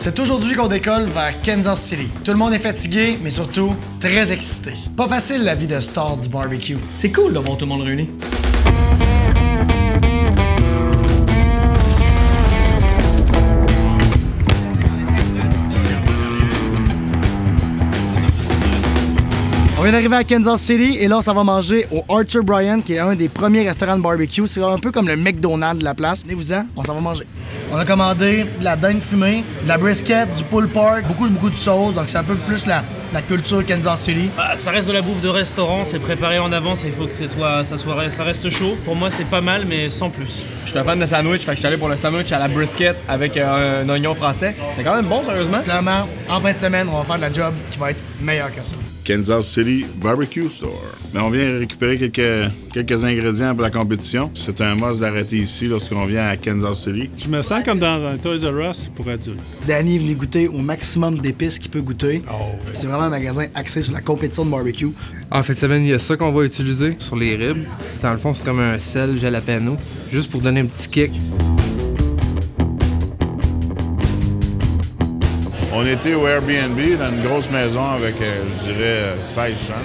C'est aujourd'hui qu'on décolle vers Kansas City. Tout le monde est fatigué, mais surtout très excité. Pas facile la vie de star du barbecue. C'est cool de voir tout le monde réuni. On vient d'arriver à Kansas City et là, ça va manger au Arthur Bryant, qui est un des premiers restaurants de barbecue. C'est un peu comme le McDonald's de la place. Venez-vous-en, on s'en va manger. On a commandé de la dinde fumée, de la brisket, du pulled pork, beaucoup de sauce. Donc c'est un peu plus la culture Kansas City. Ça reste de la bouffe de restaurant, c'est préparé en avance et il faut que ça reste chaud. Pour moi, c'est pas mal, mais sans plus. Je suis un fan de sandwich, fait que je suis allé pour le sandwich à la brisket avec un oignon français. C'est quand même bon, sérieusement. Clairement, en fin de semaine, on va faire de la job qui va être meilleure que ça. Kansas City Barbecue Store. Mais on vient récupérer quelques ingrédients pour la compétition. C'est un must d'arrêter ici lorsqu'on vient à Kansas City. Je me sens comme dans un Toys R Us pour adultes. Danny est venu goûter au maximum d'épices qu'il peut goûter. Oh, oui. C'est vraiment un magasin axé sur la compétition de barbecue. En fait, il y a ça qu'on va utiliser sur les ribs. Dans le fond, c'est comme un sel jalapeno, juste pour donner un petit kick. On était au Airbnb dans une grosse maison avec, je dirais, 16 chambres.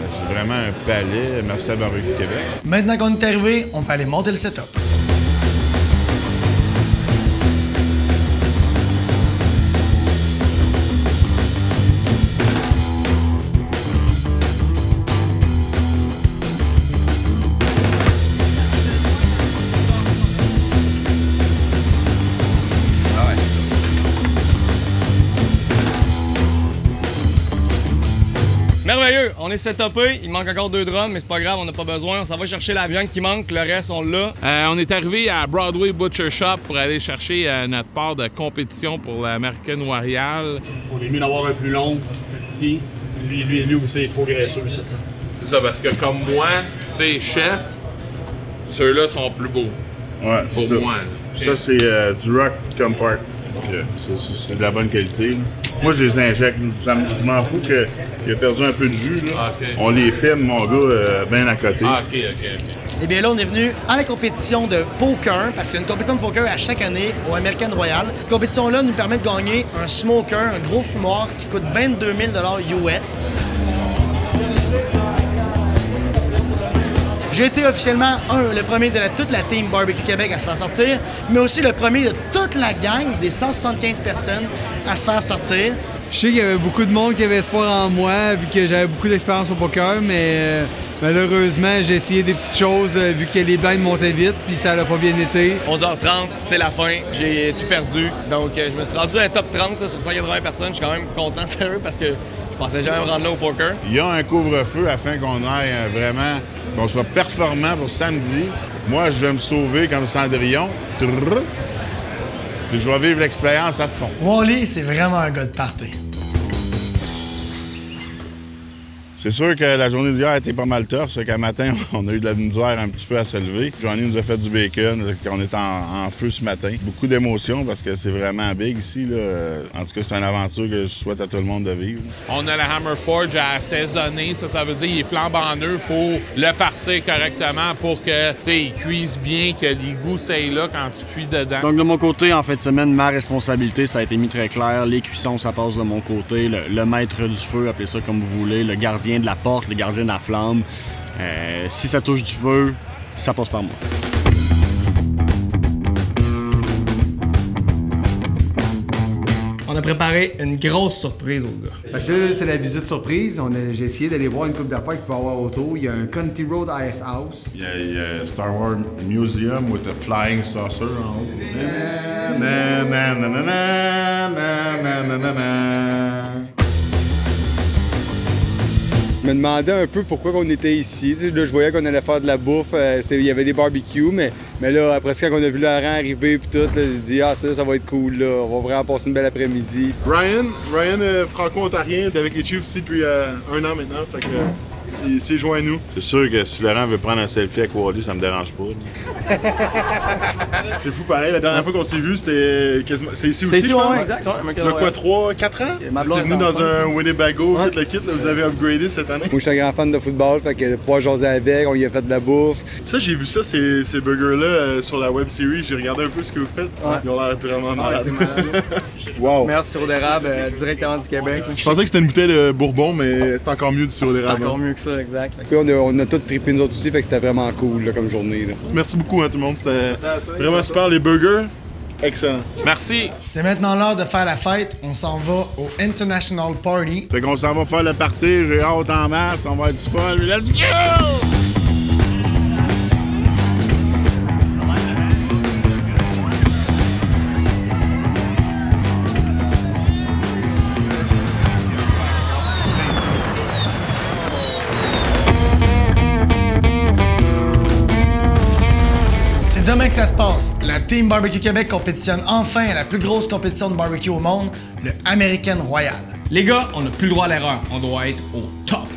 C'est vraiment un palais. Merci à Barbecue Québec. Maintenant qu'on est arrivé, on peut aller monter le setup. Merveilleux, on est setupé, il manque encore 2 drums, mais c'est pas grave, on n'a pas besoin, on s'en va chercher la viande qui manque, le reste on l'a. On est arrivé à Broadway Butcher Shop pour aller chercher notre part de compétition pour l'American Royal. On est mieux d'avoir un plus long, plus petit. Lui aussi, il est trop graisseux, ça. C'est ça, parce que comme moi, tu sais, chef, ceux-là sont plus beaux. Ouais, pour ça. moi. Ça, c'est du Rock Compart. C'est de la bonne qualité. Là. Moi, je les injecte. Je m'en fous qu'il a perdu un peu de jus. Là. Okay. On les pine, mon gars, bien à côté. OK. Et bien là, on est venu à la compétition de poker, parce qu'il y a une compétition de poker à chaque année au American Royal. Cette compétition-là nous permet de gagner un smoker, un gros fumoir qui coûte 22 000 US. J'ai été officiellement le premier de toute la team Barbecue Québec à se faire sortir, mais aussi le premier de toute la gang, des 175 personnes, à se faire sortir. Je sais qu'il y avait beaucoup de monde qui avait espoir en moi, vu que j'avais beaucoup d'expérience au poker, mais malheureusement, j'ai essayé des petites choses, vu que les blinds montaient vite, puis ça n'a pas bien été. 11h30, c'est la fin, j'ai tout perdu. Donc je me suis rendu à un top 30 là, sur 180 personnes, je suis quand même content, sérieux, parce que je pensais jamais me rendre là au poker. Il y a un couvre-feu afin qu'on aille vraiment, qu'on soit performant pour samedi. Moi, je vais me sauver comme Cendrillon. Trrr. Puis je vais vivre l'expérience à fond. Wally, c'est vraiment un gars de party. C'est sûr que la journée d'hier a été pas mal tough. C'est qu'à matin, on a eu de la misère un petit peu à se lever. Johnny nous a fait du bacon. On est en feu ce matin. Beaucoup d'émotions parce que c'est vraiment big ici. Là. En tout cas, c'est une aventure que je souhaite à tout le monde de vivre. On a la Hammer Forge à assaisonner. Ça veut dire qu'il est flambant neuf. Il faut le partir correctement pour que, tu sais, il cuise bien, que les goûts soient là quand tu cuis dedans. Donc, de mon côté, en fin de semaine, ma responsabilité, ça a été mis très clair. Les cuissons, ça passe de mon côté. Le maître du feu, appelez ça comme vous voulez. Le gardien de la porte, le gardien de la flamme. Si ça touche du feu, ça passe par moi. On a préparé une grosse surprise aux gars. Fait que là, c'est la visite surprise. J'ai essayé d'aller voir une coupe d'affaires qu'il peut y avoir autour. Il y a un Country Road Ice House. Il y a Star Wars Museum with a flying saucer en haut. Na, na, na, na, na, na, na, na, na. Je me demandais un peu pourquoi on était ici. Là, je voyais qu'on allait faire de la bouffe. Il y avait des barbecues, mais là, après ça, quand on a vu Laurent arriver et tout, là, j'ai dit « Ah, ça va être cool, là. On va vraiment passer une belle après-midi. » Ryan franco-ontarien, est avec les Chiefs ici depuis 1 an maintenant. Fait que il s'est joint à nous. C'est sûr que si Laurent veut prendre un selfie avec Wally, ça me dérange pas. C'est fou pareil, la dernière fois qu'on s'est vu, c'était quasiment... C'est ici aussi, je pense? Exact, Il y a quoi, 3, 4 ans? C'est venu dans un Winnebago, tout le kit, là, vous avez upgradé cette année. Moi, je suis un grand fan de football, fait que de pouvoir jaser avec, on y a fait de la bouffe. Ça, j'ai vu ça, ces burgers-là, sur la web série. J'ai regardé un peu ce que vous faites. Ils ont l'air vraiment malades. Wow! Meilleur sirop d'érable directement du Québec. Je pensais que c'était une bouteille de Bourbon, mais c'est encore mieux du sirop d'érable. C'est encore mieux que ça, exact. Puis on a tous trippé nous autres aussi, fait que c'était vraiment cool là, comme journée. Là. Merci beaucoup, hein, tout le monde. C'était vraiment super. Les burgers, excellent. Merci. C'est maintenant l'heure de faire la fête. On s'en va au International Party. Fait qu'on s'en va faire le party, j'ai hâte en masse, on va être du fun. Let's go! C'est demain que ça se passe. La Team Barbecue Québec compétitionne enfin à la plus grosse compétition de barbecue au monde, le American Royal. Les gars, on n'a plus le droit à l'erreur. On doit être au top.